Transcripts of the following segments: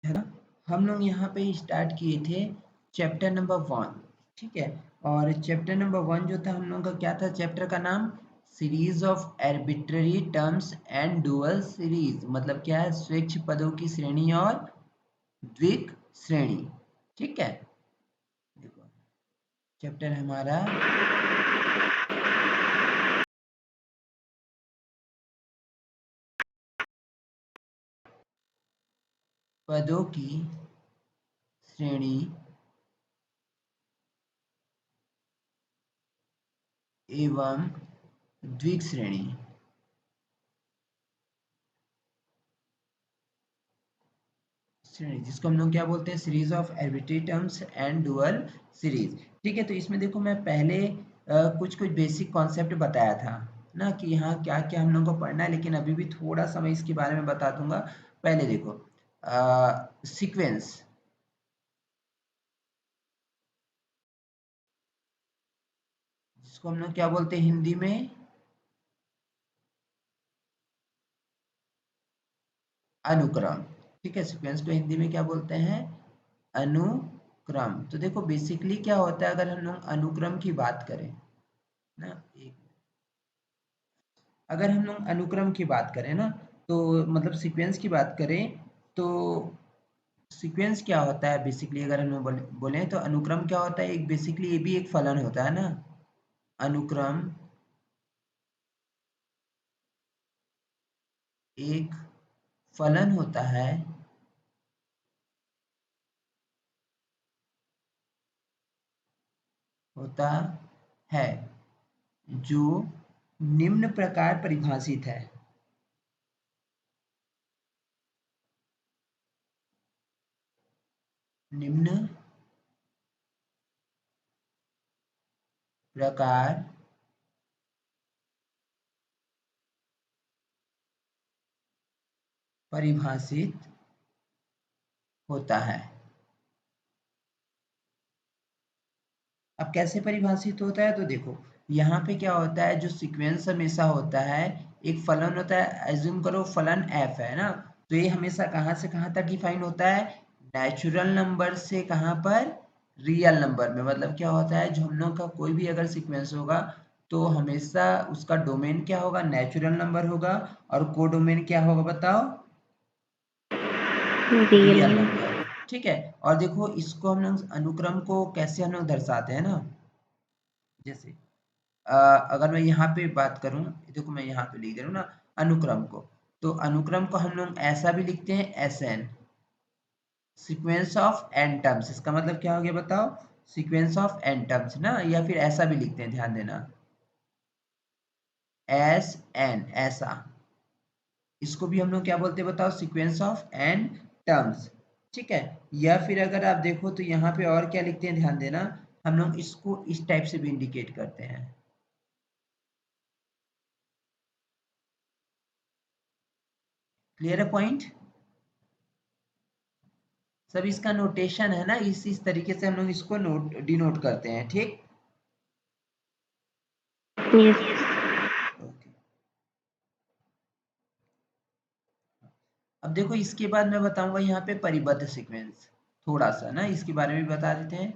है ना। हम लोग यहाँ पे स्टार्ट किए थे चैप्टर नंबर 1, ठीक है। और चैप्टर नंबर 1 जो था हम लोग का क्या था, चैप्टर का नाम series of arbitrary terms and dual series, मतलब क्या है, स्वेच्छ पदों की श्रेणी और द्विक श्रेणी, ठीक है। देखो चैप्टर हमारा पदों की श्रेणी एवं द्विक श्रेणी, जिसको हम लोग क्या बोलते हैं, series of arbitrary terms and dual series, ठीक है। तो इसमें देखो मैं पहले कुछ कुछ बेसिक कॉन्सेप्ट बताया था ना कि यहाँ क्या क्या हम लोग को पढ़ना है, लेकिन अभी भी थोड़ा सा मैं इसके बारे में बता दूंगा। पहले देखो सीक्वेंस, जिसको हम लोग क्या बोलते हैं हिंदी में, अनुक्रम, ठीक है। सीक्वेंस को हिंदी में क्या बोलते हैं, अनुक्रम। तो देखो बेसिकली क्या होता है, अगर हम लोग अनुक्रम की बात करें ना, एक, अगर हम लोग अनुक्रम की बात करें ना, तो मतलब सीक्वेंस की बात करें, तो सीक्वेंस क्या होता है बेसिकली, अगर हम लोग बोलें तो अनुक्रम क्या होता है, एक बेसिकली ये भी एक फलन होता है ना। अनुक्रम एक फलन होता है, होता है जो निम्न प्रकार परिभाषित है, निम्न प्रकार परिभाषित होता है। अब कैसे परिभाषित होता है, तो देखो यहाँ पे क्या होता है, जो सीक्वेंस हमेशा होता है, एक फलन होता है, एज्यूम करो फलन f है ना, तो ये हमेशा कहाँ से कहाँ तक डिफाइन होता है, नेचुरल नंबर से कहाँ पर, रियल नंबर में। मतलब क्या होता है, जो हम लोग का कोई भी अगर सीक्वेंस होगा तो हमेशा उसका डोमेन क्या होगा, नेचुरल नंबर होगा, और कोडोमेन क्या होगा बताओ, रियल रियल। नंबर, ठीक है। और देखो इसको हम लोग अनुक्रम को कैसे हम लोग दर्शाते हैं ना, जैसे अगर मैं यहाँ पे बात करूँ, देखो मैं यहाँ पे लिख दे रहा हूँ ना अनुक्रम को, तो अनुक्रम को हम लोग ऐसा भी लिखते हैं s n, sequence of n terms. इसका मतलब क्या हो गया बताओ, सीक्वेंस ऑफ एन टर्म्स ना, या फिर ऐसा भी लिखते हैं, ध्यान देना, एस एन, ऐसा, इसको भी हम लोग क्या बोलते हैं बताओ, सीक्वेंस ऑफ एन टर्म्स, ठीक है। या फिर अगर आप देखो तो यहाँ पे और क्या लिखते हैं, ध्यान देना, हम लोग इसको इस टाइप से भी इंडिकेट करते हैं। क्लियर है पॉइंट, सब इसका नोटेशन है ना, इस तरीके से हम लोग इसको नोट डिनोट करते हैं, ठीक। यस। ओके, अब देखो इसके बाद मैं बताऊंगा यहाँ पे परिबद्ध सीक्वेंस, थोड़ा सा ना इसके बारे में बता देते हैं।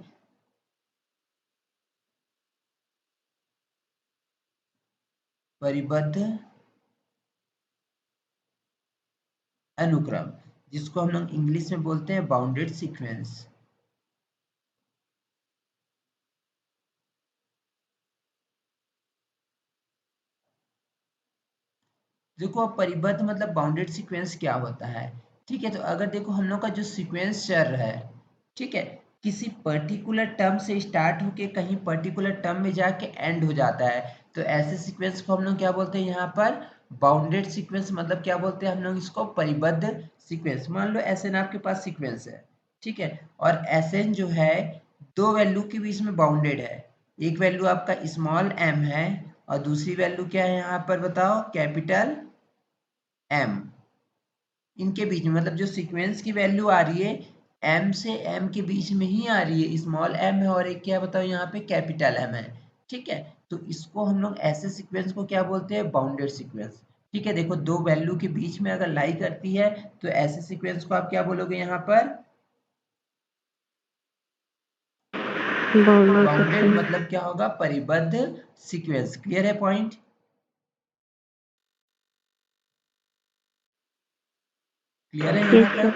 परिबद्ध अनुक्रम, जिसको हम लोग इंग्लिश में बोलते हैं बाउंडेड सीक्वेंस। देखो अब परिबद्ध मतलब बाउंडेड सीक्वेंस क्या होता है, ठीक है। तो अगर देखो हम लोग का जो सीक्वेंस चल रहा है, ठीक है, किसी पर्टिकुलर टर्म से स्टार्ट होके कहीं पर्टिकुलर टर्म में जाके एंड हो जाता है, तो ऐसे सीक्वेंस को हम लोग क्या बोलते हैं यहाँ पर, बाउंडेड सीक्वेंस। मतलब क्या बोलते हैं हम लोग इसको, परिबद्ध सीक्वेंस। मान लो एस एन आपके पास सीक्वेंस है, ठीक है, और एस एन जो है दो वैल्यू के बीच में बाउंडेड है, एक वैल्यू आपका स्मॉल एम है और दूसरी वैल्यू क्या है यहाँ पर बताओ, कैपिटल एम। इनके बीच में मतलब जो सीक्वेंस की वैल्यू आ रही है एम से एम के बीच में ही आ रही है, स्मॉल एम है और एक क्या बताओ यहाँ पे कैपिटल एम है, ठीक है। तो इसको हम लोग ऐसे सीक्वेंस को क्या बोलते हैं, बाउंडेड सीक्वेंस, ठीक है, देखो दो वैल्यू के बीच में अगर लाई करती है तो ऐसे सीक्वेंस को आप क्या बोलोगे यहाँ पर? बाउंडेड मतलब क्या होगा? परिबद्ध सीक्वेंस। क्लियर है पॉइंट? क्लियर है यहाँ तक?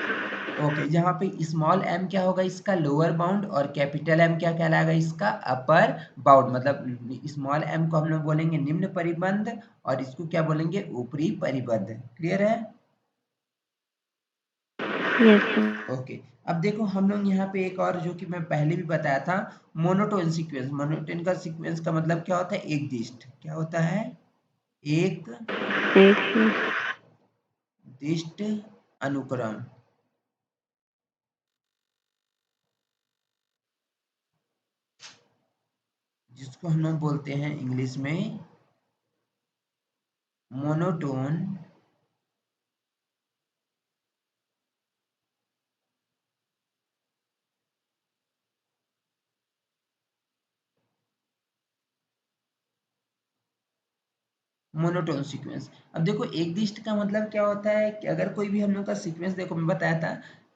ओके, यहाँ पे स्मॉल m क्या होगा? इसका लोअर बाउंड, और कैपिटल M क्या कहलाएगा? इसका अपर बाउंड। मतलब स्मॉल m को हम लोग बोलेंगे निम्न परिबंध और इसको क्या बोलेंगे? ऊपरी परिबंध। क्लियर है? ओके, अब देखो हम लोग यहाँ पे एक और जो कि मैं पहले भी बताया था, मोनोटोन सीक्वेंस। मोनोटोन का सीक्वेंस का मतलब क्या होता है? एक दिष्ट। क्या होता है? एक दिष्ट अनुक्रम, जिसको हम लोग बोलते हैं इंग्लिश में मोनोटोन मोनोटोन सीक्वेंस। अब देखो एक दिष्ट का मतलब क्या होता है कि अगर कोई भी हम लोग का सीक्वेंस, देखो मैं बताया था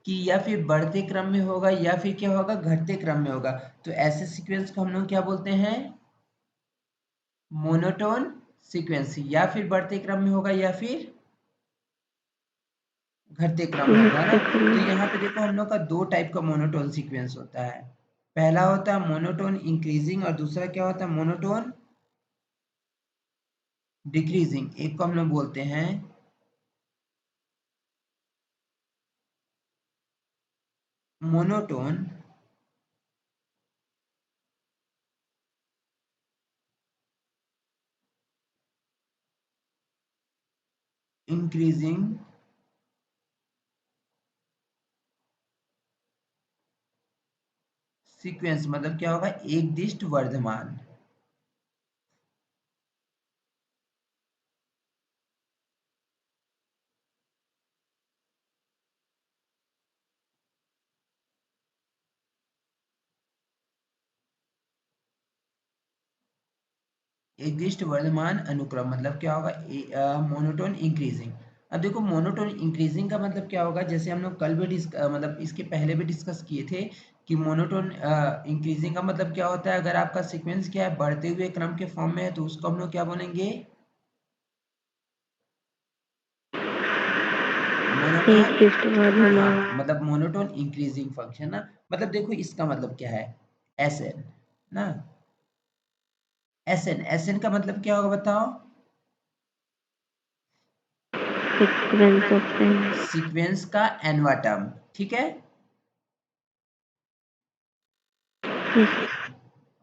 कि या फिर बढ़ते क्रम में होगा या फिर क्या होगा? घटते क्रम में होगा। तो ऐसे सीक्वेंस को हम लोग क्या बोलते हैं? Monotone sequence. या फिर बढ़ते क्रम में होगा या फिर घटते क्रम में होगा ना। तो यहाँ पे देखो हम लोग का दो टाइप का मोनोटोन सीक्वेंस होता है। पहला होता है मोनोटोन इंक्रीजिंग और दूसरा क्या होता है? Monotone decreasing. एक को हम लोग बोलते हैं मोनोटोन इंक्रीजिंग सीक्वेंस। मतलब क्या होगा? एक दिष्ट वर्धमान। एक दिष्ट वर्धमान अनुक्रम मतलब क्या होगा? Monotone increasing. अब देखो मोनोटोन इंक्रीजिंग का मतलब क्या होगा? जैसे हम लोग कल भी मतलब इसके पहले भी डिस्कस किए थे कि मोनोटोन इंक्रीजिंग का मतलब क्या होता है? अगर आपका सीक्वेंस क्या है? बढ़ते हुए क्रम के फॉर्म में है तो उसको हम लोग क्या बोलेंगे? मोनोटोन। हाँ, मतलब मोनोटोन इंक्रीजिंग फंक्शन ना। मतलब देखो इसका मतलब क्या है? एस एन ना। एस एन का मतलब क्या होगा बताओ? सीक्वेंस का एनवा टर्म। ठीक है।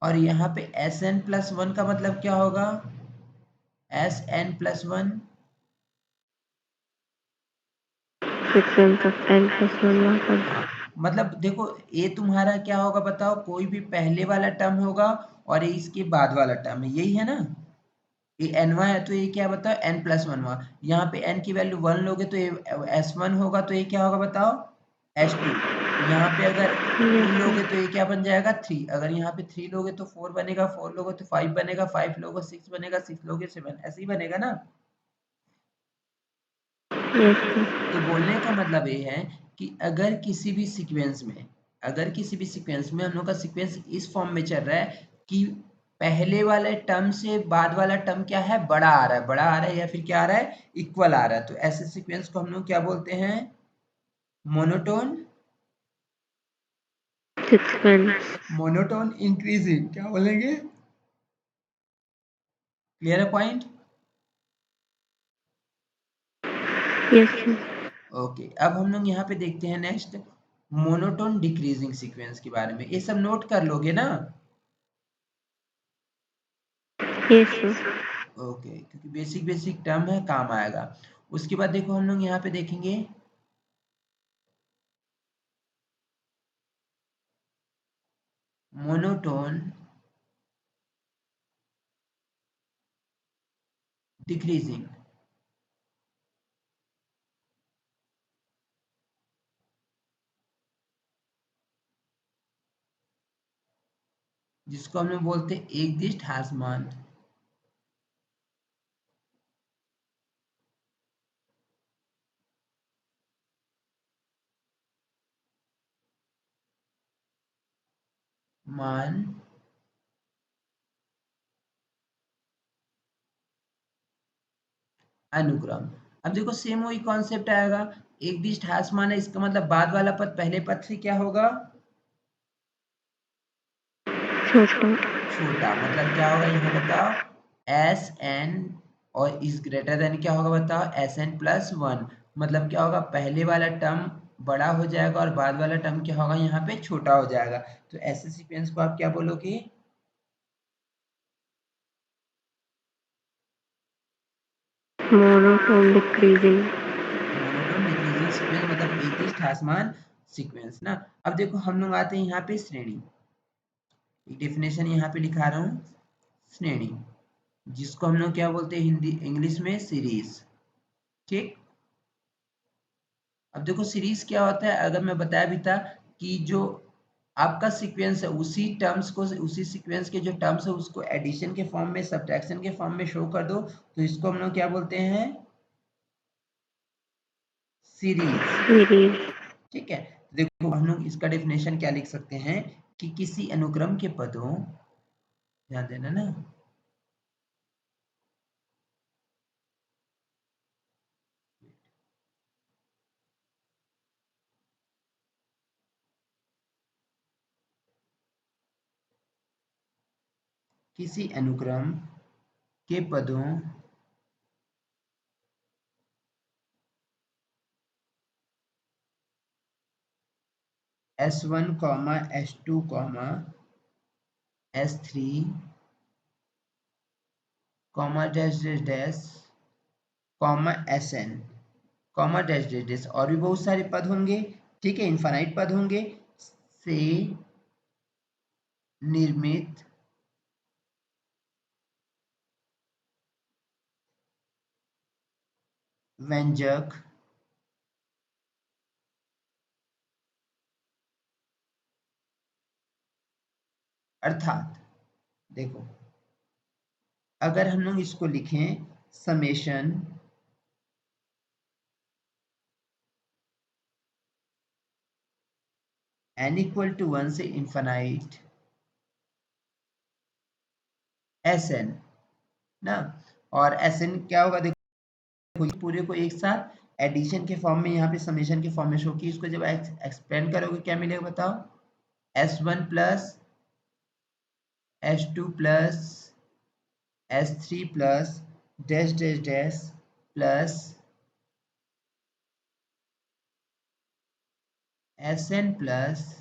और यहाँ पे एस एन प्लस वन का मतलब क्या होगा? S n plus one sequence of n plus 1। हाँ, मतलब देखो ये तुम्हारा क्या होगा बताओ? कोई भी पहले वाला टर्म होगा और ये इसके बाद वाला टर्म है, यही है ना। ये एनवा है तो ये क्या बताओ? एन प्लस वन हुआ। यहाँ पे एन की वैल्यू वन लोगे तो ये एस वन होगा, तो ये क्या होगा बताओ? S two. यहाँ पे अगर टू लोगे तो ये क्या बन जाएगा? थ्री। अगर यहाँ पे थ्री लोगे तो फोर बनेगा, फोर लोगे तो फाइव बनेगा, फाइव लोगे सिक्स बनेगा, सिक्स लोगे सेवन, ऐसे ही बनेगा ना। तो बोलने का मतलब ये है कि अगर किसी भी सीक्वेंस में, हम लोग का सीक्वेंस इस फॉर्म में चल रहा है कि पहले वाले टर्म से बाद वाला टर्म क्या है? बड़ा आ रहा है, या फिर क्या आ रहा है? इक्वल आ रहा है। तो ऐसे सीक्वेंस को हम लोग क्या बोलते हैं? Monotone increasing. क्या बोलेंगे? क्लियर है पॉइंट? ओके, अब हम लोग यहाँ पे देखते हैं नेक्स्ट मोनोटोन डिक्रीजिंग सीक्वेंस के बारे में। ये सब नोट कर लोगे ना? ओके, क्योंकि बेसिक टर्म है, काम आएगा। उसके बाद देखो हम लोग यहाँ पे देखेंगे मोनोटोन डिक्रीजिंग, जिसको हम लोग बोलते हैं एक दिष्ट ह्रासमान। मान अनुक्रम। अब देखो सेम वही कॉन्सेप्ट आएगा, एक दिष्ट ह्रास मान है, इसका मतलब बाद वाला पद पहले पद से क्या होगा, छोटा। छोटा। मतलब क्या होगा यहाँ बताओ, एस एन, और इज ग्रेटर देन क्या होगा बताओ, एस एन प्लस वन। मतलब क्या होगा, पहले वाला टर्म बड़ा हो जाएगा और बाद वाला टर्म क्या होगा यहाँ पे छोटा हो जाएगा। तो ऐसे सीक्वेंस को आप क्या बोलोगे, monotone decreasing. Monotone decreasing sequence, मतलब एक दिष्ट ह्रासमान सीक्वेंस ना। अब देखो हम लोग आते हैं यहाँ पे श्रेणी, एक डेफिनेशन यहाँ पे लिखा रहा हूँ, श्रेणी, जिसको हम लोग क्या बोलते हैं हिंदी इंग्लिश में सीरीज। ठीक, अब देखो सीरीज क्या होता है, अगर मैं बताया भी था कि जो आपका सीक्वेंस है उसी टर्म्स को, उसी सीक्वेंस के जो टर्म्स है उसको एडिशन के फॉर्म में, सब्ट्रैक्शन के फॉर्म में शो कर दो, तो इसको हम लोग क्या बोलते हैं, सीरीज। सीरीज। ठीक है, देखो हम लोग इसका डेफिनेशन क्या लिख सकते हैं कि किसी अनुक्रम के पदों, ध्यान देना ना, किसी अनुक्रम के पदों S1, S2, S3, dash dash dash, Sn, dash dash dash, और भी बहुत सारे पद होंगे, ठीक है, इनफाइनाइट पद होंगे, से निर्मित व्यंजक अर्थात, देखो अगर हम लोग इसको लिखें समेशन n इक्वल टू 1 से इनफाइनाइट Sn ना, और Sn क्या होगा, देखो पूरे को एक साथ एडिशन के फॉर्म में, यहाँ पे समेशन के फॉर्म में शो की, इसको जब एक्सपेंड करोगे क्या मिलेगा बताओ, S1 plus S2 plus S3 plus dash dash dash plus Sn plus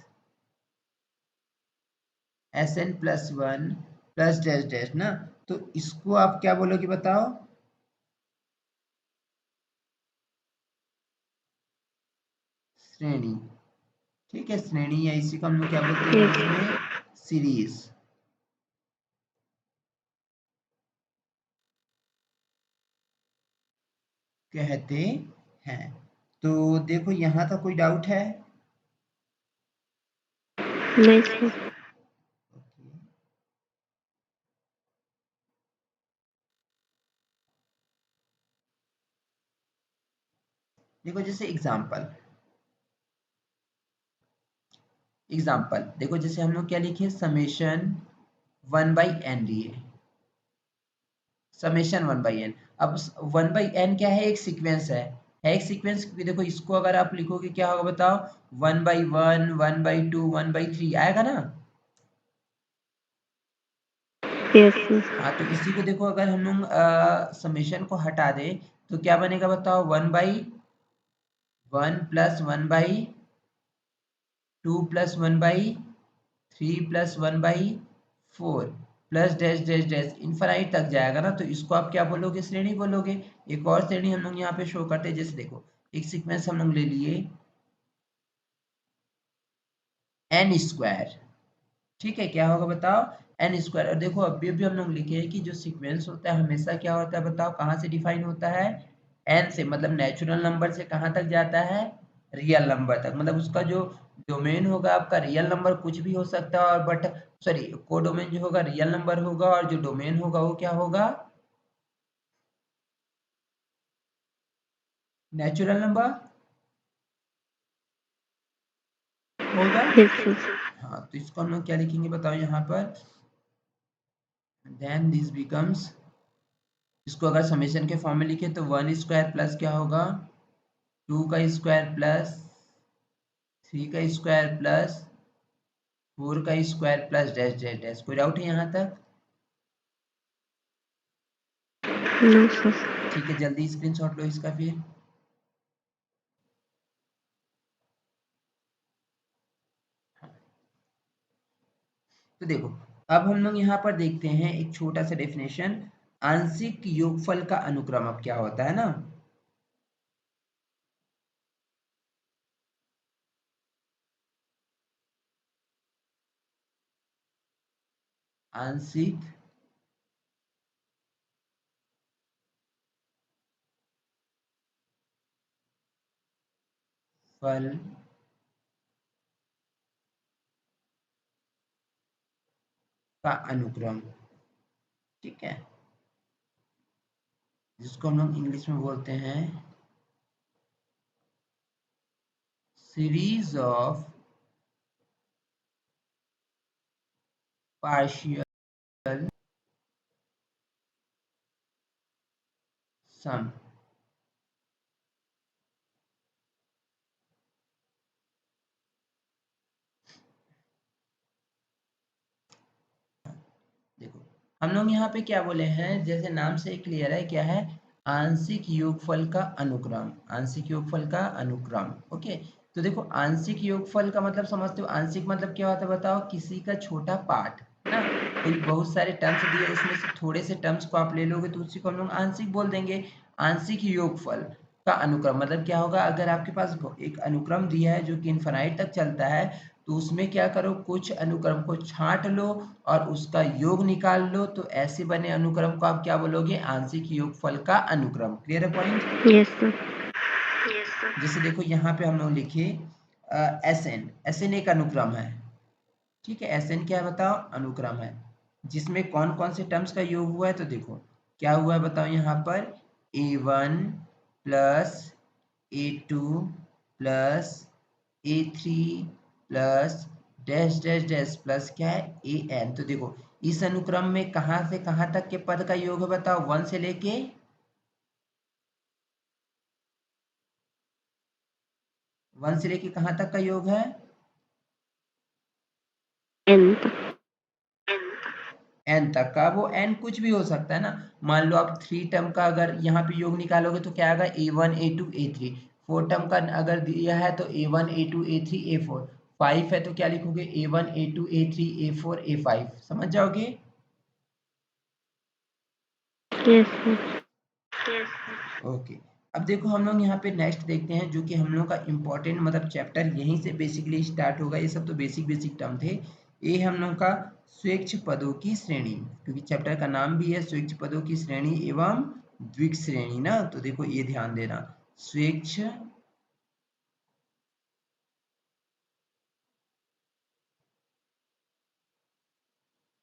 1 plus dash dash ना। तो इसको आप क्या बोलोगे बताओ, श्रेणी। ठीक है, श्रेणी या इसी को हम लोग क्या बोलते हैं इंग्लिश में, सीरीज कहते हैं। तो देखो यहाँ तक कोई डाउट है, नहीं सर। देखो जैसे एग्जाम्पल देखो, जैसे हम लोग क्या लिखे, समेशन 1/n लिए, समेशन 1/n। अब 1/n क्या है, एक सीक्वेंस है एक सीक्वेंस, क्योंकि देखो इसको अगर आप लिखोगे क्या होगा बताओ, 1/1, 1/2, 1/3 आएगा ना। यस। हाँ, तो इसी को देखो अगर हम लोग समेशन को हटा दे तो क्या बनेगा बताओ, 1/1 plus 1/2 plus 1/3 plus 1/4 plus dash dash dash infinite तक जाएगा ना। तो इसको आप क्या बोलोगे, श्रेणी बोलोगे। एक और श्रेणी हम लोग यहाँ पे शो करते हैं, जैसे देखो एक सीक्वेंस हम लोग ले लिए n स्क्वायर, ठीक है, क्या होगा बताओ, n स्क्वायर। और देखो अभी अभी हम लोग लिखे हैं कि जो सीक्वेंस होता है हमेशा क्या होता है बताओ, कहाँ से डिफाइन होता है, n से, मतलब नेचुरल नंबर से कहाँ तक जाता है, रियल नंबर तक। मतलब उसका जो डोमेन होगा आपका, रियल नंबर कुछ भी हो सकता है, और बट सॉरी कोडोमेन जो होगा रियल नंबर होगा, और जो डोमेन होगा वो क्या होगा, नेचुरल नंबर होगा। Yes sir. हाँ, तो इसको हम लोग क्या लिखेंगे बताओ यहाँ पर, देन दिस बिकम्स, इसको अगर समेशन के फॉर्म में लिखे तो 1 स्क्वायर प्लस क्या होगा 2 का स्क्वायर प्लस 3 का स्क्वायर प्लस 4 का square plus dash dash dash. कोई डाउट है यहाँ तक? No, sir. ठीक है, जल्दी स्क्रीनशॉट लो इसका फिर। तो देखो, अब हम लोग यहाँ पर देखते हैं एक छोटा सा डेफिनेशन, आंशिक योगफल का अनुक्रम अब क्या होता है ना। आंशिक फल का अनुक्रम, ठीक है, जिसको हम लोग इंग्लिश में बोलते हैं सीरीज ऑफ पार्शियल सम। देखो, हम लोग यहाँ पे क्या बोले हैं, जैसे नाम से क्लियर है क्या है, आंशिक योगफल का अनुक्रम, आंशिक योगफल का अनुक्रम। ओके, तो देखो आंशिक योगफल का मतलब समझते हो, आंशिक मतलब क्या होता है बताओ, किसी का छोटा पार्ट है ना, कोई बहुत सारे टर्म्स दिए उसमें से थोड़े से टर्म्स को आप ले लोगे तो उसी को हम लोग आंशिक बोल देंगे। आंशिक योगफल का अनुक्रम मतलब क्या होगा, अगर आपके पास एक अनुक्रम दिया है जो कि इनफाइनाइट तक चलता है, तो उसमें क्या करो, कुछ अनुक्रम को छांट लो और उसका योग निकाल लो, तो ऐसे बने अनुक्रम को आप क्या बोलोगे, आंशिक योगफल का अनुक्रम। क्लियर है पॉइंट? Yes, sir. जैसे देखो यहाँ पे हम लोग लिखे एसएन, एसएन एक अनुक्रम है, ठीक है, एसएन क्या है बताओ, अनुक्रम है, जिसमें कौन कौन से टर्म्स का योग हुआ है, तो देखो क्या हुआ है बताओ यहाँ पर, a1 plus a2 plus a3 plus dash dash dash plus क्या है an। तो देखो इस अनुक्रम में कहाँ से कहाँ तक के पद का योग है बताओ, 1 से लेके 1 से लेके कहाँ तक का योग है, N. एन तक का। वो एन कुछ भी हो सकता है ना, मान लो आप 3 टर्म का अगर यहाँ पे योग निकालोगे तो क्या आएगा, a1 a2 a3। 4 टर्म का अगर दिया है तो a1 a2 a3 a4। 5 है तो क्या लिखोगे, a1 a2 a3 a4 a5। समझ जाओगे? Yes, sir. ओके, अब देखो हम लोग यहाँ पे नेक्स्ट देखते हैं, जो कि हम लोग का इम्पोर्टेंट मतलब चैप्टर यहीं से बेसिकली स्टार्ट होगा। ये सब तो बेसिक बेसिक टर्म थे। ये हम लोग का स्वेच्छ पदों की श्रेणी, क्योंकि चैप्टर का नाम भी है स्वेच्छ पदों की श्रेणी एवं द्विक श्रेणी ना, तो देखो ये ध्यान देना, स्वेच्छ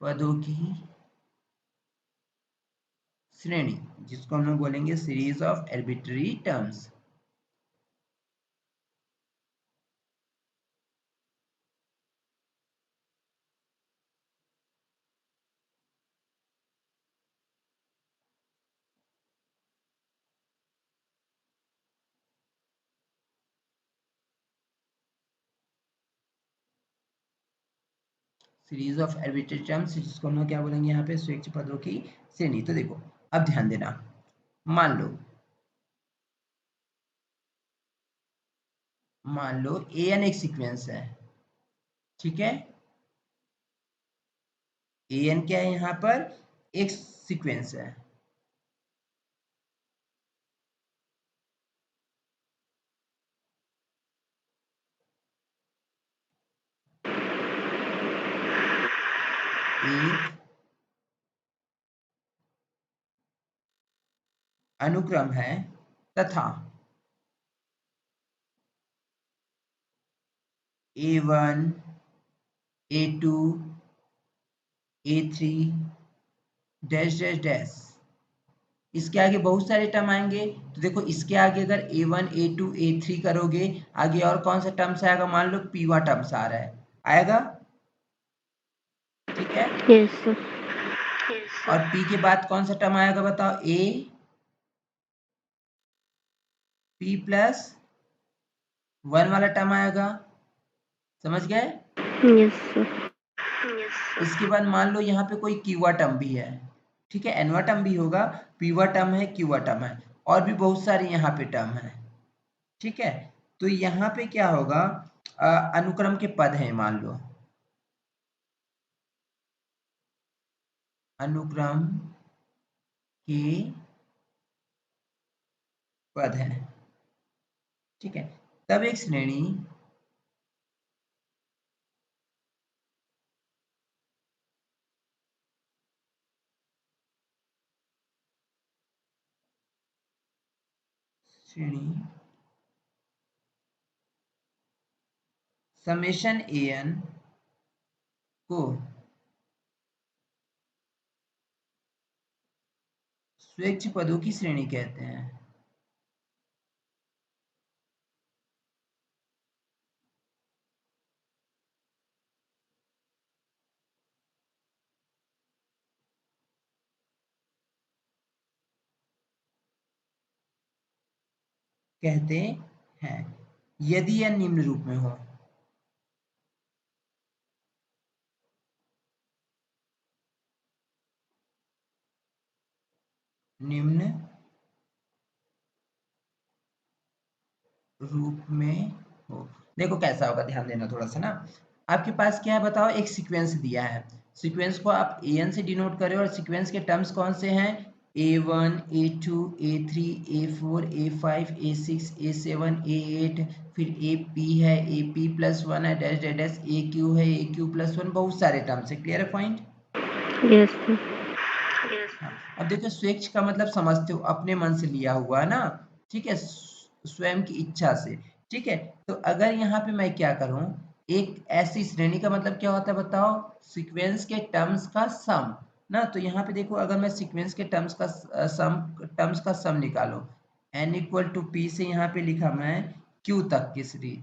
पदों की श्रेणी, जिसको हम लोग बोलेंगे series of arbitrary terms. Series of arbitrary terms, जिसको हम लोग क्या बोलेंगे यहाँ पे, स्वेच्छ पदों की श्रेणी। तो देखो अब ध्यान देना, मान लो an एक सीक्वेंस है, ठीक है, an क्या है यहाँ पर, एक सीक्वेंस है, एक अनुक्रम है तथा a1 a2 a3 dash dash dash, इसके आगे बहुत सारे टर्म आएंगे, तो देखो इसके आगे अगर a1 a2 a3 करोगे, आगे और कौन सा टर्म्स आएगा, मान लो p1 टर्म्स आ रहा है, आएगा, है। Yes, sir. और p के बाद कौन सा टर्म आएगा बताओ, a p प्लस 1 वाला टर्म आएगा, समझ गए। Yes, sir. इसके बाद मान लो यहाँ पे कोई क्यूआ टर्म भी है, ठीक है, एनवा टर्म भी होगा, पीवा टर्म है, क्यूआ टर्म है, और भी बहुत सारे यहाँ पे टर्म है, ठीक है। तो यहाँ पे क्या होगा, अनुक्रम के पद हैं, मान लो अनुक्रम के पद हैं, ठीक है। तब एक श्रेणी समेशन an को स्वेच्छ पदों की श्रेणी कहते हैं। कहते हैं यदि यह निम्न रूप में हो, निम्न रूप में हो। देखो कैसा होगा, ध्यान देना थोड़ा सा ना। आपके पास क्या है बताओ, एक सीक्वेंस दिया है, सीक्वेंस को आप an से डिनोट करें, और सीक्वेंस के टर्म्स कौन से हैं, a1 a2 a3 a4 a5 a6 a7 a8, फिर ap है, ap प्लस 1 है, डैश डैश डैश, aq है, aq प्लस 1, बहुत सारे टर्म्स है। क्लियर है पॉइंट। Yes, sir. हाँ, अब देखो स्वेच्छ का मतलब समझते हो, अपने मन से लिया हुआ है ना, ठीक है, स्वयं की इच्छा से, ठीक है। तो अगर यहाँ पे मैं क्या करूँ, एक ऐसी श्रेणी का मतलब क्या होता है बताओ, सीक्वेंस के टर्म्स का सम ना। तो यहाँ पे देखो, अगर मैं सीक्वेंस के टर्म्स का सम निकालो, n इक्वल टू पी से यहाँ पे लिखा मैं q तक के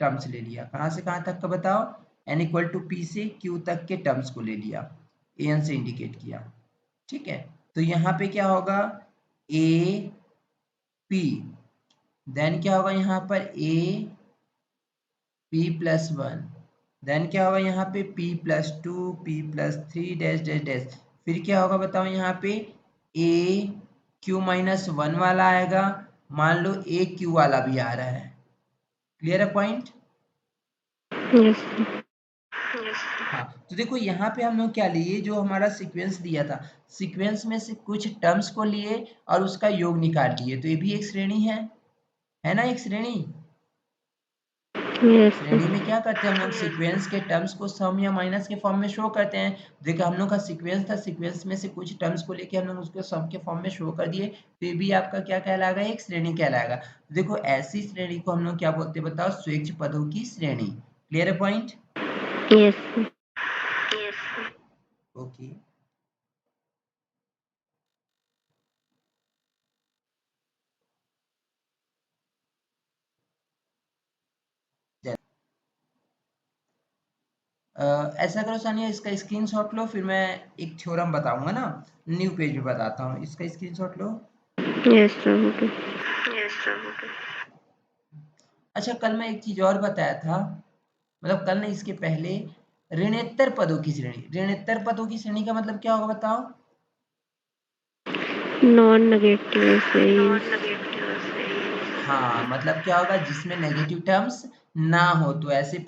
टर्म्स ले लिया, कहाँ से कहाँ तक का बताओ, n इक्वल टू पी से q तक के टर्म्स को ले लिया, an से इंडिकेट किया, ठीक है। तो यहाँ पे क्या होगा, ए पी, देन क्या होगा यहाँ पर ए पी प्लस 1, देन क्या होगा यहाँ पे p plus 2 p plus 3 dash dash dash, फिर क्या होगा बताओ यहाँ पे ए क्यू माइनस 1 वाला आएगा, मान लो ए क्यू वाला भी आ रहा है। क्लियर है पॉइंट। Yes, sir. हाँ, तो देखो यहाँ पे हम लोग क्या लिए, जो हमारा सीक्वेंस दिया था, सीक्वेंस में से कुछ टर्म्स को लिए और उसका योग निकाल लिए, तो ये भी एक श्रेणी है ना, एक श्रेणी। Yes, श्रेणी sir. में क्या करते हैं हम लोग, सीक्वेंस के टर्म्स को सम या माइनस के फॉर्म में शो करते हैं। देखो हम लोग का सीक्वेंस था, सीक्वेंस में से कुछ टर्म्स को लेके हम लोग उसको सम के फॉर्म में शो कर दिए, तो ये भी आपका क्या कहलाएगा, एक श्रेणी कहलाएगा। देखो ऐसी श्रेणी को हम लोग क्या बोलते हैं बताओ, स्वेच्छ पदों की श्रेणी। क्लियर है पॉइंट। Yes, sir. ओके, ऐसा करो सानिया, इसका स्क्रीनशॉट लो, फिर मैं एक थ्योरम बताऊंगा ना, न्यू पेज में बताता हूँ, इसका स्क्रीनशॉट लो। Yes, sir. Okay. अच्छा, कल मैं एक चीज और बताया था, मतलब कल नहीं, इसके पहले, ऋणोत्तर पदों की श्रेणी। ऋणोत्तर पदों की श्रेणी का मतलब क्या होगा बताओ। Non-negative says. हाँ, मतलब क्या होगा, जिसमें नेगेटिव टर्म्स ना हो, तो ऐसे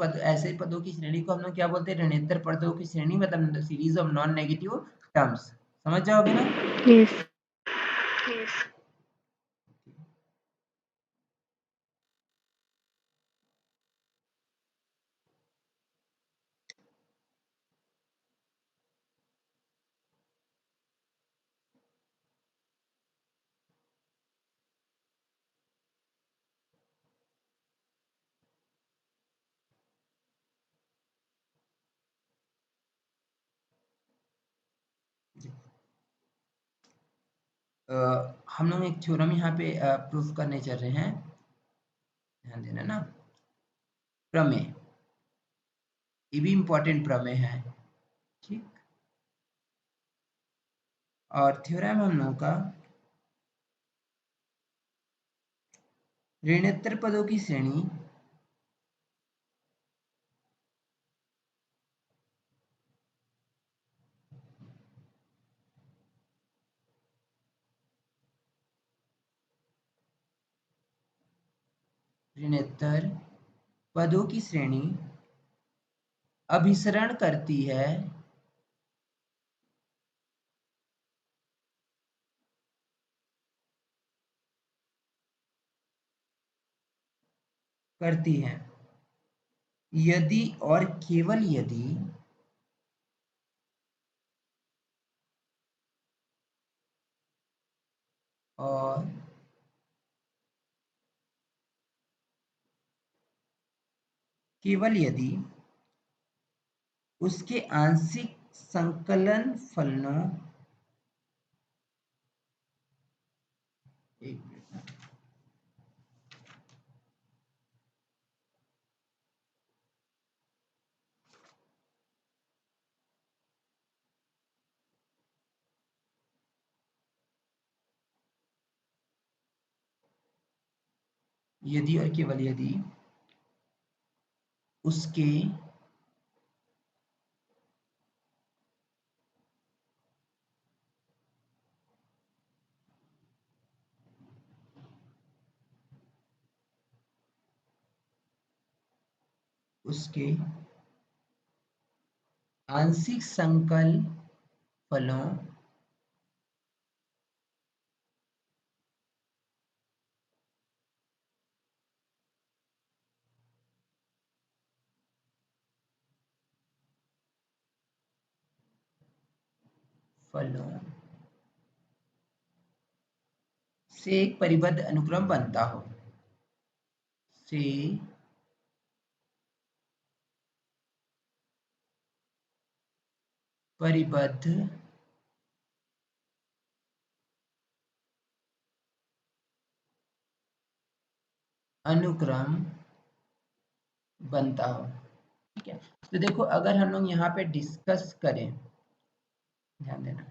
पदों की श्रेणी को हम लोग क्या बोलते हैं, ऋणोत्तर पदों की श्रेणी, मतलब series of non negative terms. समझ जाओगे ना। Yes. हम लोग एक थ्योरम यहाँ पे प्रूफ करने चल रहे हैं, ध्यान देना ना। प्रमेय, ये भी इंपॉर्टेंट प्रमेय है, ठीक। और थ्योरम हम लोगों का ऋणोत्तर पदों की श्रेणी ऋणोत्तर पदों की श्रेणी अभिसरण करती है करती है यदि और केवल यदि और केवल यदि उसके आंशिक संकलन फलनों एक मिनट यदि और केवल यदि उसके उसके आंशिक संकल फलों फलों से एक परिबद्ध अनुक्रम बनता हो से परिबद्ध अनुक्रम बनता हो। ठीक है, तो देखो अगर हम लोग यहाँ पे डिस्कस करें, ध्यान देना।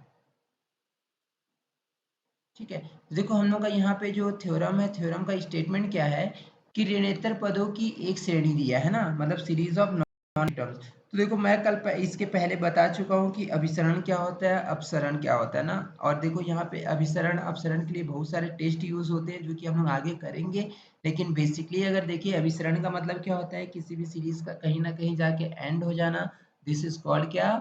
ठीक है, तो देखो हम लोग का यहाँ पे जो थ्योरम है, थ्योरम का स्टेटमेंट क्या है कि ऋणोत्तर पदों की एक श्रेणी दिया है ना, मतलब सीरीज ऑफ नॉन टर्म्स। तो देखो मैं कल इसके पहले बता चुका हूँ कि अभिसरण क्या होता है, अपसरण क्या होता है ना। और देखो यहाँ पे अभिसरण अपसरण के लिए बहुत सारे टेस्ट यूज होते हैं जो कि हम लोग आगे करेंगे। लेकिन बेसिकली अगर देखिए अभिसरण का मतलब क्या होता है, किसी भी सीरीज का कहीं ना कहीं जाके एंड हो जाना। दिस इज कॉल्ड क्या,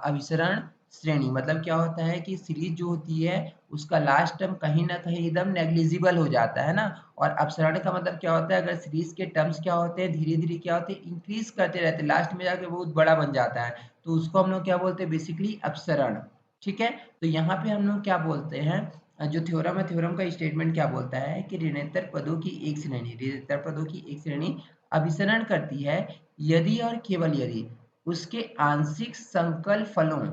अभिसरण श्रेणी। मतलब क्या होता है कि सीरीज जो होती है उसका लास्ट टर्म कहीं ना कहीं एकदम नेग्लिजिबल हो जाता है ना। और अपसरण का मतलब क्या होता है, अगर सीरीज के टर्म्स क्या होते हैं, धीरे धीरे क्या होते हैं, इंक्रीज करते रहते हैं, लास्ट में जाके बहुत बड़ा बन जाता है, तो उसको हम लोग क्या बोलते हैं, बेसिकली अपसरण। ठीक है, तो यहाँ पे हम लोग क्या बोलते हैं, जो थ्योरम है, थ्योरम का स्टेटमेंट क्या बोलता है कि ऋणोत्तर पदों की एक श्रेणी, ऋणोत्तर पदों की एक श्रेणी अभिसरण करती है यदि और केवल यदि उसके आंशिक संकल फलों,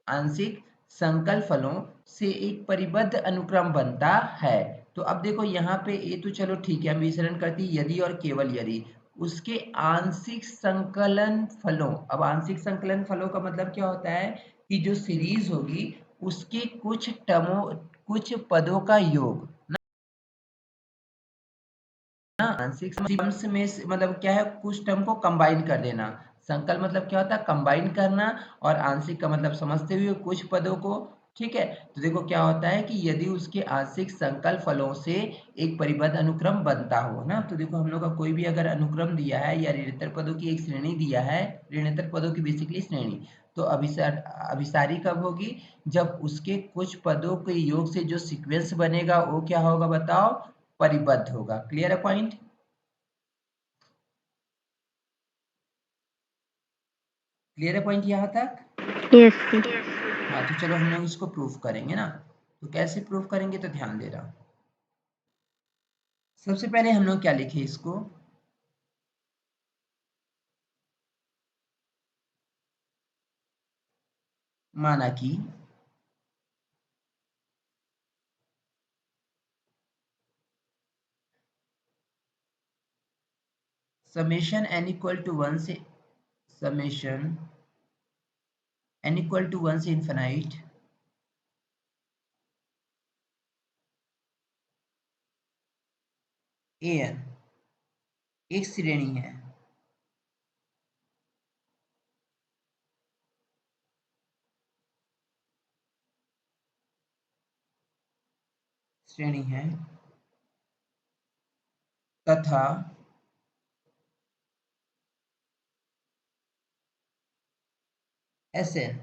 आंशिक संकल फलों से एक परिबद्ध अनुक्रम बनता है। तो अब देखो यहाँ पे ये तो चलो ठीक है, अभिसरण करती यदि और केवल यदि उसके आंशिक संकलन फलों। अब आंशिक संकलन फलों का मतलब क्या होता है कि जो सीरीज होगी उसके कुछ टर्मों, कुछ पदों का योग ना, आंशिक टर्म्स में मतलब क्या है, कुछ टर्म को कंबाइन कर देना। संकल मतलब क्या होता है, कंबाइन करना। और आंशिक का मतलब समझते हुए कुछ पदों को। ठीक है, तो देखो क्या होता है कि यदि उसके आंशिक संकल फलों से एक परिबद्ध अनुक्रम बनता हो ना, तो देखो हम लोग का कोई भी अगर अनुक्रम दिया है या ऋणोत्तर पदों की एक श्रेणी दिया है, ऋणोत्तर पदों की बेसिकली श्रेणी, तो अभिसारी कब होगी, जब उसके कुछ पदों के योग से जो सीक्वेंस बनेगा वो क्या होगा बताओ, परिबद्ध होगा। क्लियर है पॉइंट, क्लियर है पॉइंट यहाँ तक। यस। हाँ, तो चलो हम लोग इसको प्रूफ करेंगे ना। तो कैसे प्रूफ करेंगे, तो ध्यान दे रहा। सबसे पहले हम लोग क्या लिखे इसको, माना कि समेशन n इक्वल टू 1 से, समेशन n इक्वल टू 1 से इन्फिनाइट an एक श्रेणी है, श्रेणी है तथा Sn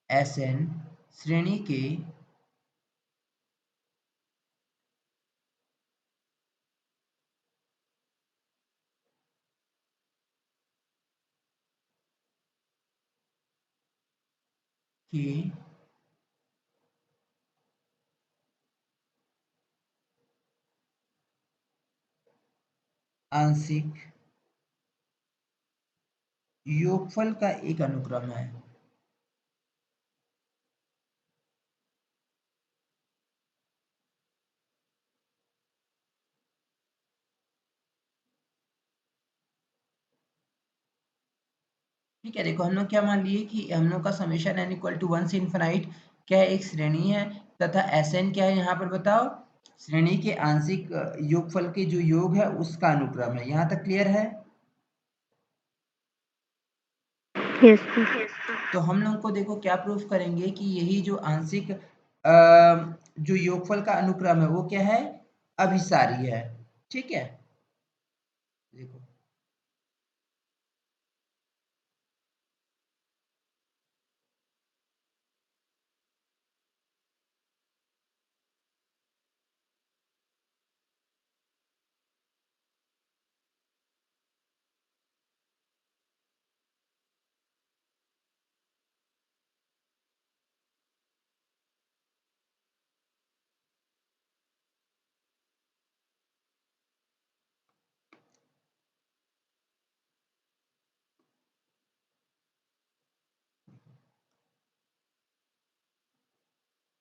Sn श्रेणी के आंशिक योगफल का एक अनुक्रम है। ठीक है, देखो हम लोग क्या मान लिए कि हम लोग का समेशन n इक्वल टू 1 से इनफाइनाइट क्या है, एक श्रेणी है तथा Sn क्या है यहाँ पर बताओ, श्रेणी के आंशिक योगफल के जो योग है उसका अनुक्रम है। यहाँ तक क्लियर है? Yes sir. तो हम लोग को देखो क्या प्रूफ करेंगे कि यही जो आंशिक जो योगफल का अनुक्रम है वो क्या है, अभिसारी है। ठीक है, देखो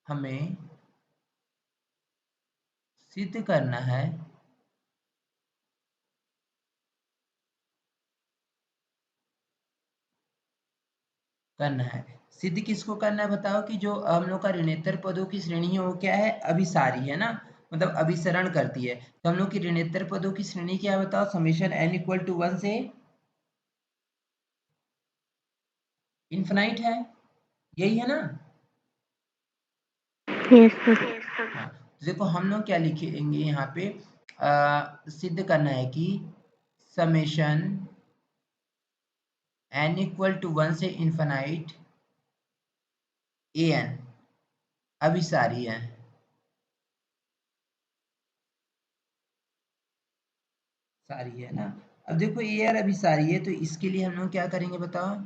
हमें सिद्ध करना है सिद्ध किसको करना है बताओ, कि जो हम लोग का ऋणेतर पदों की श्रेणी है वो क्या है, अभिसारी है ना, मतलब अभिसरण करती है। तो हम लोग की ऋणेतर पदों की श्रेणी क्या है बताओ, समेशन n इक्वल टू 1 से इनफिनाइट है, यही है ना। Yes sir. हाँ, तो देखो हम लोग क्या लिखेंगे यहाँ पे, सिद्ध करना है कि समेशन n इक्वल टू 1 से इनफिनाइट an अभिसारी है। सारी है ना। अब देखो ये यार अभिसारी है, तो इसके लिए हम लोग क्या करेंगे बताओ,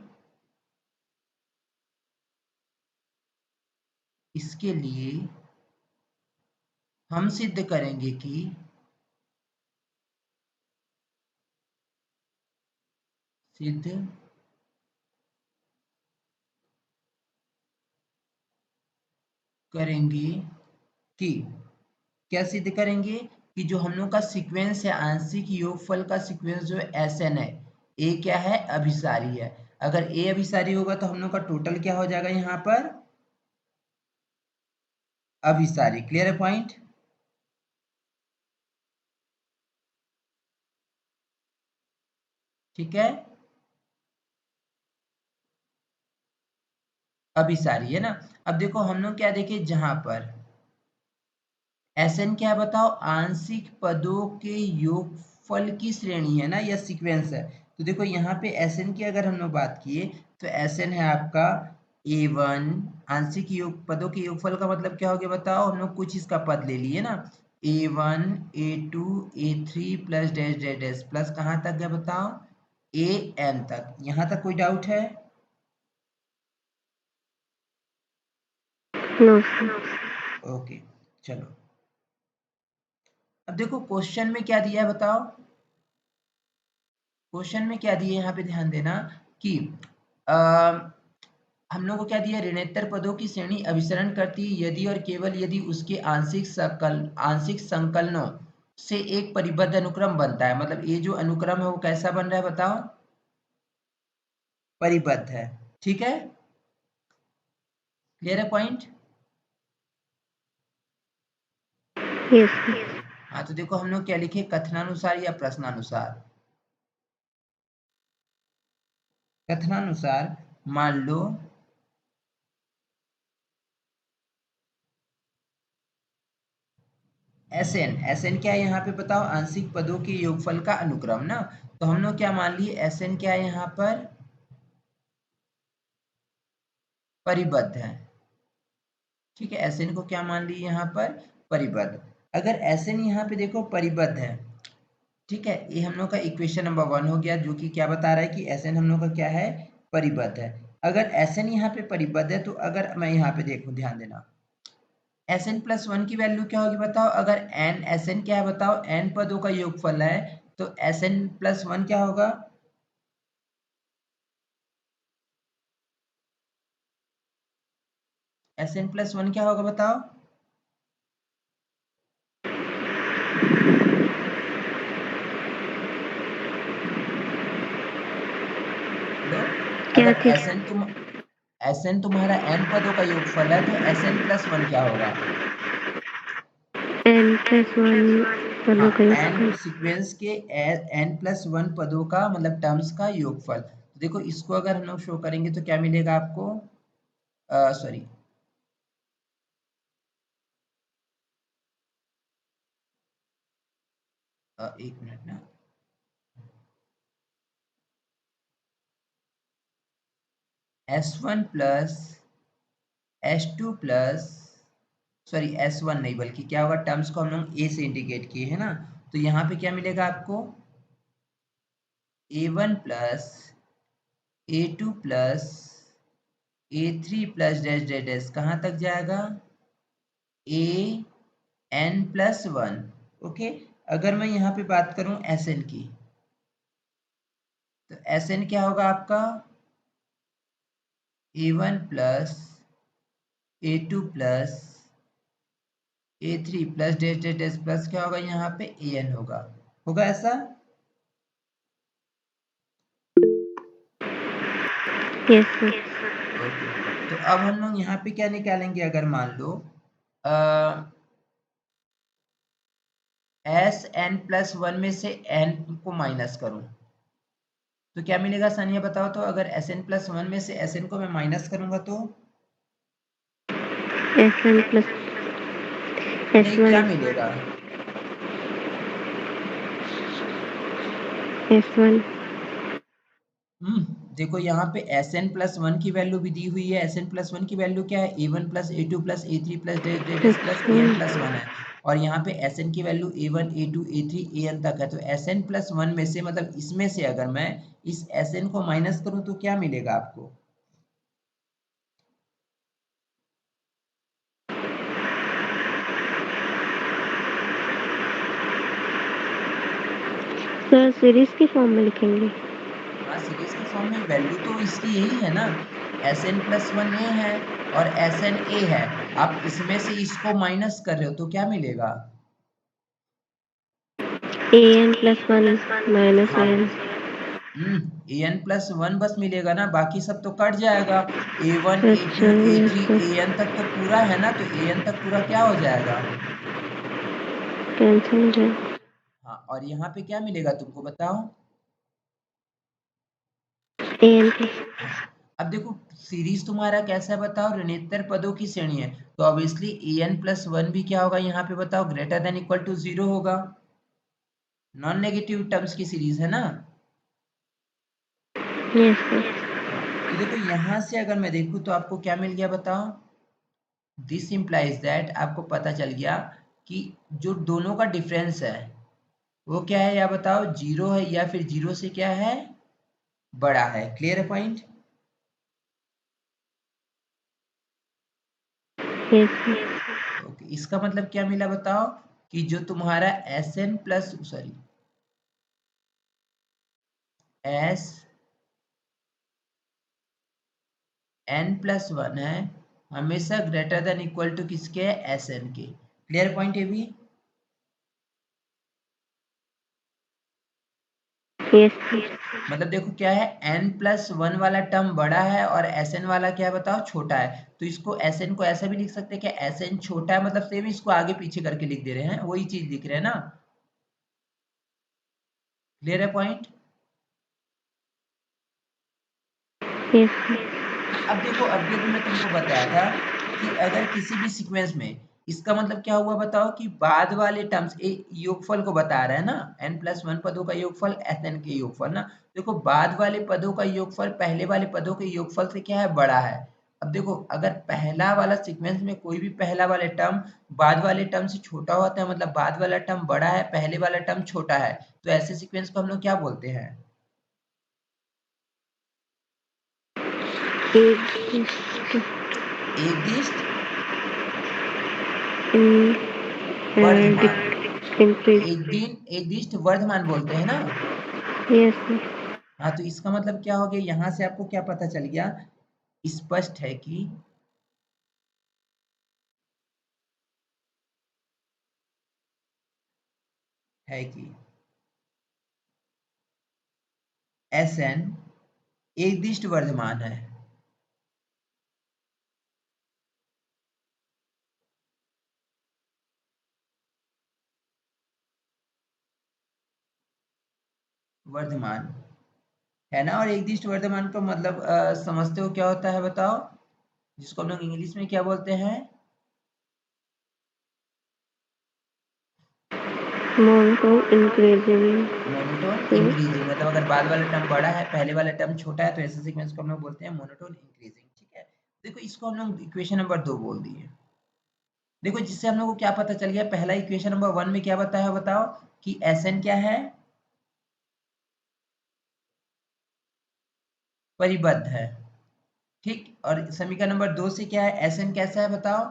इसके लिए हम सिद्ध करेंगे कि सिद्ध करेंगे कि, क्या सिद्ध करेंगे कि जो हम लोग का सीक्वेंस है आंशिक योगफल का सीक्वेंस जो Sn है, ए क्या है, अभिसारी है। अगर ए अभिसारी होगा तो हम लोग का टोटल क्या हो जाएगा यहाँ पर, अभिसारी। क्लियर है पॉइंट? ठीक है, अभिसारी है ना। अब देखो हम लोग क्या देखे, जहां पर Sn क्या है बताओ, आंशिक पदों के योगफल की श्रेणी है ना, या सीक्वेंस है। तो देखो यहाँ पे Sn की अगर हम लोग बात किए तो Sn है आपका a1, आंशिक योग पदों के योगफल का मतलब क्या हो गया बताओ, हम लोग कुछ इसका पद ले लिए ना, a1 a2 a3 plus dash dash dash plus कहाँ तक गया बताओ, an तक। यहाँ तक कोई डाउट है? No sir. ओके, चलो अब देखो क्वेश्चन में क्या दिया है बताओ, क्वेश्चन में क्या दिया है यहाँ पे ध्यान देना कि आ, हम लोग को क्या दिया, ऋणेतर पदों की श्रेणी अभिसरण करती है यदि और केवल यदि उसके आंशिक संकलनों से एक परिबद्ध अनुक्रम बनता है। मतलब ये जो अनुक्रम है वो कैसा बन रहा है बताओ, परिबद्ध है। ठीक है, क्लियर है पॉइंट? Yes, sir. हाँ, तो देखो हम लोग क्या लिखे, कथनानुसार या प्रश्नानुसार। कथनानुसार मान लो Sn क्या है यहाँ पे बताओ, आंशिक पदों के योगफल का अनुक्रम ना। तो हम लोग क्या मान लिए, Sn क्या है यहाँ पर, परिबद्ध है। ठीक है, Sn को क्या मान लिए यहाँ पर, परिबद्ध। अगर Sn यहाँ पे देखो परिबद्ध है, ठीक है, ये हम लोग का इक्वेशन नंबर 1 हो गया, जो कि क्या बता रहा है कि Sn हम लोग का क्या है, परिबद्ध है। अगर Sn यहाँ पे परिबद्ध है, तो अगर मैं यहाँ पे देखूं, ध्यान देना, Sn+1 की वैल्यू क्या होगी बताओ, अगर Sn क्या है बताओ, n पदों का योगफल है, तो Sn+1 क्या होगा, Sn+1 क्या होगा बताओ, हेलो, क्या अगर चीज? Sn तुम्हारा n पदों का योगफल है, तो Sn+1 क्या होगा, N+1 हाँ, पदों का n योगफल। सीक्वेंस के n+1 पदों का मतलब टर्म्स का योगफल। देखो इसको अगर हम लोग शो करेंगे तो क्या मिलेगा आपको, सॉरी, एक मिनट ना, S1 plus S2 plus, sorry S1 नहीं, बल्कि क्या होगा, टर्म्स को हम लोग A से इंडिकेट किए है ना, तो यहाँ पे क्या मिलेगा आपको, A1 plus A2 plus A3 plus dash dash dash, कहाँ तक जाएगा, An+1। ओके, अगर मैं यहाँ पे बात करूँ Sn की, तो Sn क्या होगा आपका, A1 plus A2 plus A3 plus dash dash dash plus क्या होगा यहाँ पे, An होगा ऐसा। Yes, sir. ओके, तो अब हम लोग यहाँ पे क्या निकालेंगे, अगर मान लो Sn+1 में से n को माइनस करूं, तो क्या मिलेगा सानिया बताओ, तो अगर Sn+1 में से Sn को मैं माइनस करूंगा तो S1 plus नहीं, क्या S1 मिलेगा, S1 देखो यहाँ पे Sn+1 की वैल्यू भी दी हुई है। Sn+1 की वैल्यू क्या है, A1 plus A2 plus A3 plus डेडेस प्लस An+1 है, और यहाँ पे Sn की value A1 A2 A3 An तक है। तो Sn+1 में से, मतलब इसमें से अगर मैं इस Sn को माइनस करूं तो क्या मिलेगा आपको, सर सीरीज की फॉर्म में लिखेंगे। हाँ, सीरीज के फॉर्म में वैल्यू तो इसकी यही है ना, Sn+1 A है और Sn A है, आप इसमें से इसको माइनस कर रहे हो तो क्या मिलेगा, An+1 minus हाँ, An. An+1 बस मिलेगा ना, बाकी सब तो कट जाएगा, A1 A2 अच्छा, yes A3 sir. An तक तो पूरा है ना, तो An तक पूरा क्या हो जाएगा, कैंसिल हो जाए। हाँ, और यहाँ पे क्या मिलेगा तुमको बताओ, An plus अब देखो सीरीज तुम्हारा कैसा है बताओ, ऋणोत्तर पदों की श्रेणी है, तो ऑब्वियसली An+1 भी क्या होगा यहाँ पे बताओ, ग्रेटर देन इक्वल टू 0 होगा, नॉन नेगेटिव टर्म्स की सीरीज है ना। yes sir. तो देखो यहाँ से अगर मैं देखूँ तो आपको क्या मिल गया बताओ, दिस इम्प्लाइज दैट, आपको पता चल गया कि जो दोनों का डिफरेंस है वो क्या है, या बताओ 0 है या फिर 0 से क्या है, बड़ा है। क्लियर है पॉइंट, Yes sir. ओके, इसका मतलब क्या मिला बताओ, कि जो तुम्हारा Sn प्लस, सॉरी, Sn+1 है, हमेशा ग्रेटर देन इक्वल टू किसके है, Sn के। क्लियर पॉइंट है भी, Yes, sir. मतलब देखो क्या है, n+1 वाला टर्म बड़ा है और Sn वाला क्या है बताओ, छोटा है। तो इसको Sn को ऐसा भी लिख सकते हैं कि Sn छोटा है, मतलब सेम इसको आगे पीछे करके लिख दे रहे हैं, वही चीज लिख रहे हैं ना। क्लियर है पॉइंट? Yes, sir. अब देखो, अभी अभी मैं तुमको बताया था कि अगर किसी भी सीक्वेंस में, इसका मतलब क्या हुआ बताओ, कि बाद वाले टर्म्स योगफल को बता रहा है ना, n+1 पदों का योगफल Sn के योगफल ना। देखो बाद वाले पदों का योगफल पहले वाले पदों के योगफल से क्या है, बड़ा है। अब देखो अगर पहला वाला सीक्वेंस में कोई भी पहला वाले टर्म बाद वाले टर्म से छोटा होता है, मतलब बाद वाला टर्म बड़ा है, पहले वाला टर्म छोटा है, तो ऐसे सीक्वेंस को हम लोग क्या बोलते हैं? एकदिष्ट वर्धमान, एकदिष्ट वर्धमान बोलते हैं ना। Yes, sir. हाँ, तो इसका मतलब क्या हो गया, यहाँ से आपको क्या पता चल गया, स्पष्ट है कि Sn एकदिष्ट वर्धमान है। वर्धमान है ना। और एकदिष्ट वर्धमान का मतलब समझते हो क्या होता है बताओ, जिसको हम लोग इंग्लिश में क्या बोलते हैं? Monotone increasing. मोनोटोन इंक्रीजिंग, मतलब अगर बाद वाला टर्म बड़ा है, पहले वाला टर्म छोटा है, तो ऐसे सीक्वेंस को हम लोग बोलते हैं मोनोटोन इंक्रीजिंग। ठीक है, देखो इसको हम लोग इक्वेशन नंबर 2 बोल दिए। देखो जिससे हम लोग को क्या पता चल गया, पहला इक्वेशन नंबर 1 में क्या बताया बताओ, कि Sn क्या है, परिबद्ध है। ठीक, और समीकरण नंबर 2 से क्या है, Sn कैसा है बताओ,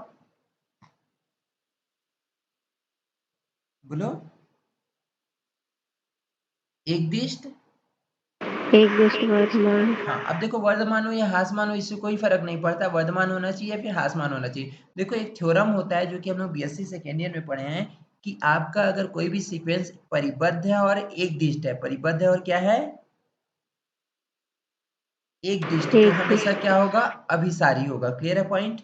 बोलो। एकदिष्ट वर्धमान. हाँ, अब देखो वर्धमान हो या हासमान हो, इससे कोई फर्क नहीं पड़ता, वर्धमान होना चाहिए या फिर हासमान होना चाहिए। देखो एक थ्योरम होता है जो कि हम लोग बीएससी सेकेंड ईयर में पढ़े हैं, कि आपका अगर कोई भी सीक्वेंस परिबद्ध है और एकदिष्ट है, परिबद्ध है और क्या है, एकदिष्ट, तो हमेशा क्या होगा, अभिसारी होगा। क्लियर है पॉइंट?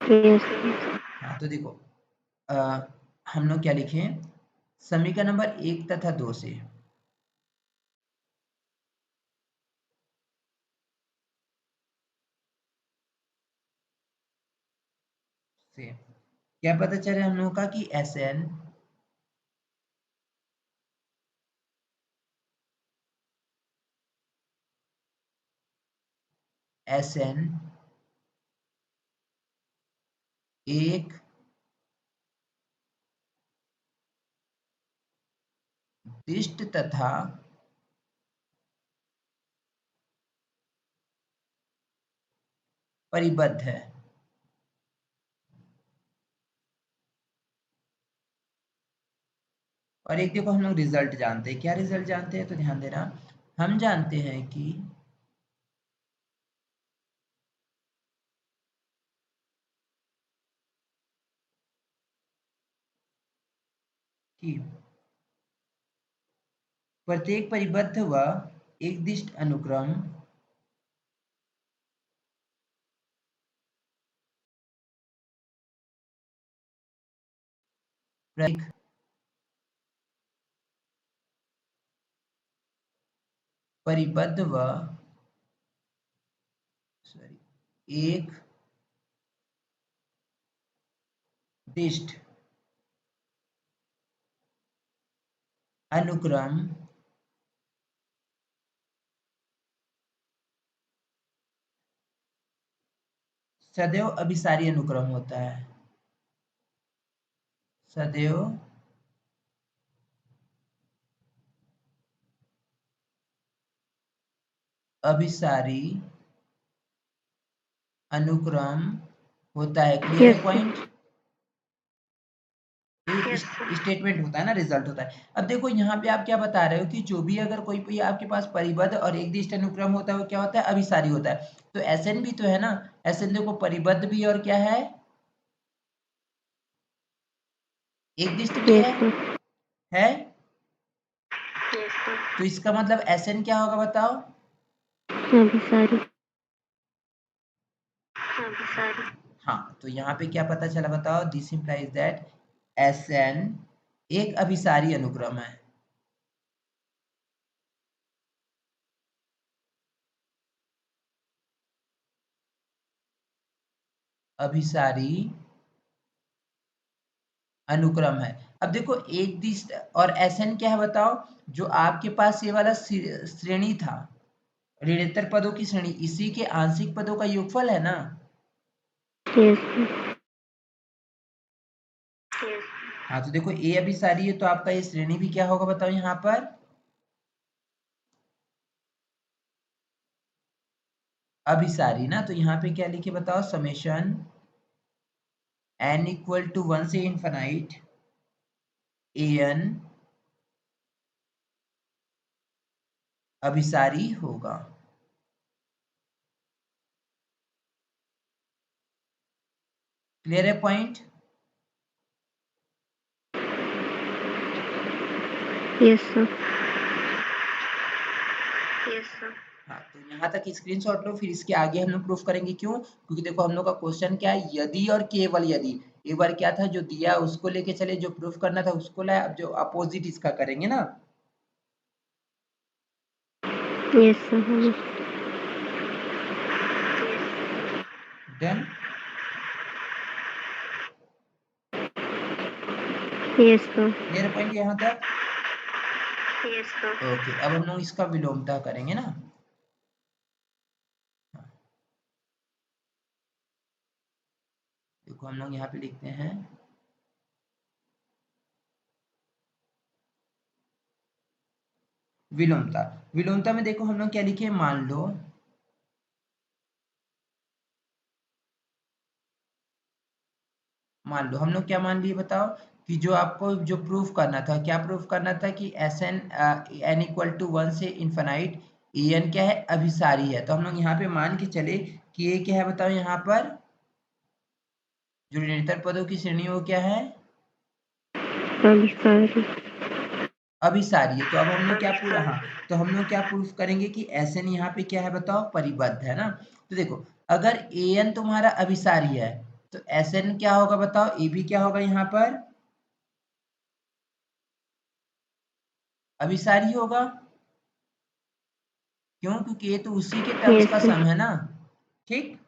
Yes. हाँ, तो देखो हम लोग क्या लिखें, समीकरण नंबर 1 तथा 2 से क्या पता चले हम लोगों का, कि Sn एक दिष्ट तथा परिबद्ध है। और एक देखो हम लोग रिजल्ट जानते हैं, क्या रिजल्ट जानते हैं, तो ध्यान देना, हम जानते हैं कि प्रत्येक परिबद्ध व एकदिष्ट अनुक्रम प्रत्येक परिबद्ध व एक दिष्ट अनुक्रम सदैव अभिसारी अनुक्रम होता है। सदैव अभिसारी अनुक्रम होता है। क्लियर है Yes. पॉइंट? स्टेटमेंट होता है ना, रिजल्ट होता है। अब देखो यहाँ पे आप क्या बता रहे हो, कि जो भी अगर कोई भी आपके पास परिबद्ध और एकदिष्ट अनुक्रम होता है, वो क्या होता है, अभिसारी होता है। तो Sn भी तो है ना, Sn देखो परिबद्ध भी और क्या है, एकदिष्ट भी Yes, sir. है? तो इसका मतलब Sn क्या होगा बताओ? अभिसारी। हाँ, तो यहाँ पे क्या पता चला बताओ? दिस इंप्लाइज दैट Sn एक अभिसारी अनुक्रम है। अभिसारी अनुक्रम है। अब देखो एक दिश और Sn क्या है बताओ? जो आपके पास ये वाला श्रेणी था, ऋणोत्तर पदों की श्रेणी, इसी के आंशिक पदों का योगफल है ना? Yes sir. हाँ, तो देखो ए अभिसारी है तो आपका ये श्रेणी भी क्या होगा बताओ यहाँ पर? अभिसारी ना। तो यहाँ पे क्या लिखे बताओ? समेशन n इक्वल टू 1 से इनफाइनाइट an अभिसारी होगा। क्लियर है पॉइंट? Yes sir. हाँ, तो यहाँ तक स्क्रीनशॉट लो, फिर इसके आगे हम लोग प्रूफ करेंगे। क्यों? क्योंकि देखो हम लोग का क्वेश्चन क्या है? यदि और केवल यदि। एक बार क्या था, जो दिया उसको लेके चले, जो प्रूफ करना था उसको लाए, अब जो अपोजिट इसका करेंगे ना। Yes sir. Done. Yes sir. Clear point यहाँ तक? ओके, अब हम लोग इसका विलोमता करेंगे ना। देखो हम लोग यहाँ पे लिखते हैं विलोमता। विलोमता में देखो हम लोग क्या लिखे? मान लो हम लोग क्या मान लिए बताओ? कि जो आपको जो प्रूफ करना था, क्या प्रूफ करना था? कि Sn n इक्वल टू 1 से इनफाइनाइट an क्या है? अभिसारी है। तो हम लोग यहाँ पे मान के चले कि ये क्या है बताओ? यहाँ पर जो ऋणोत्तर पदों की श्रेणी वो क्या है? अभिसारी। अभिसारी है। तो अब हम लोग क्या पूरा, हाँ, तो हम लोग क्या प्रूफ करेंगे कि Sn यहाँ पे क्या है बताओ? परिबद्ध है ना। तो देखो अगर an तुम्हारा अभिसारी है तो Sn क्या होगा बताओ? ए भी क्या होगा यहाँ पर? अभिसारी होगा। क्यों? क्योंकि ये तो उसी के टर्म्स यस का सर। सम है ना। ठीक।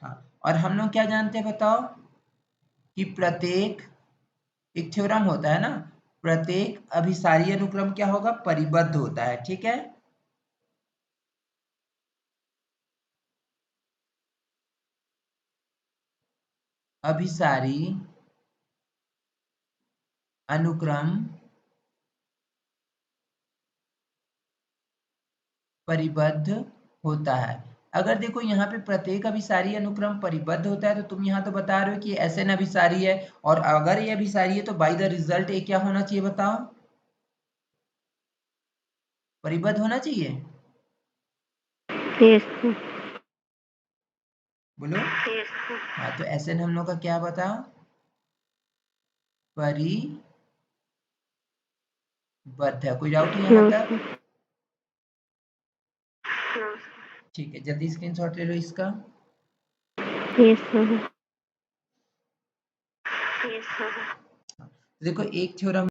हाँ, और हम लोग क्या जानते हैं बताओ? कि प्रत्येक, एक थ्योरम होता है ना, प्रत्येक अभिसारी अनुक्रम क्या होगा? परिबद्ध होता है। ठीक है। अभिसारी अनुक्रम परिबद्ध होता है। अगर देखो यहाँ पे प्रत्येक अभिसारी अनुक्रम परिबद्ध होता है तो तुम यहाँ तो बता रहे हो कि Sn अभिसारी है, और अगर ये अभिसारी है तो बाय द रिजल्ट ये क्या होना चाहिए बताओ? परिबद्ध होना चाहिए। Yes sir. बोलो। हाँ, तो Sn हम लोग का क्या बताओ? परिबद्ध है। कोई डाउट यहाँ नो तक? सर। ठीक है, जल्दी स्क्रीनशॉट ले लो इसका। Yes sir. देखो एक थ्योरम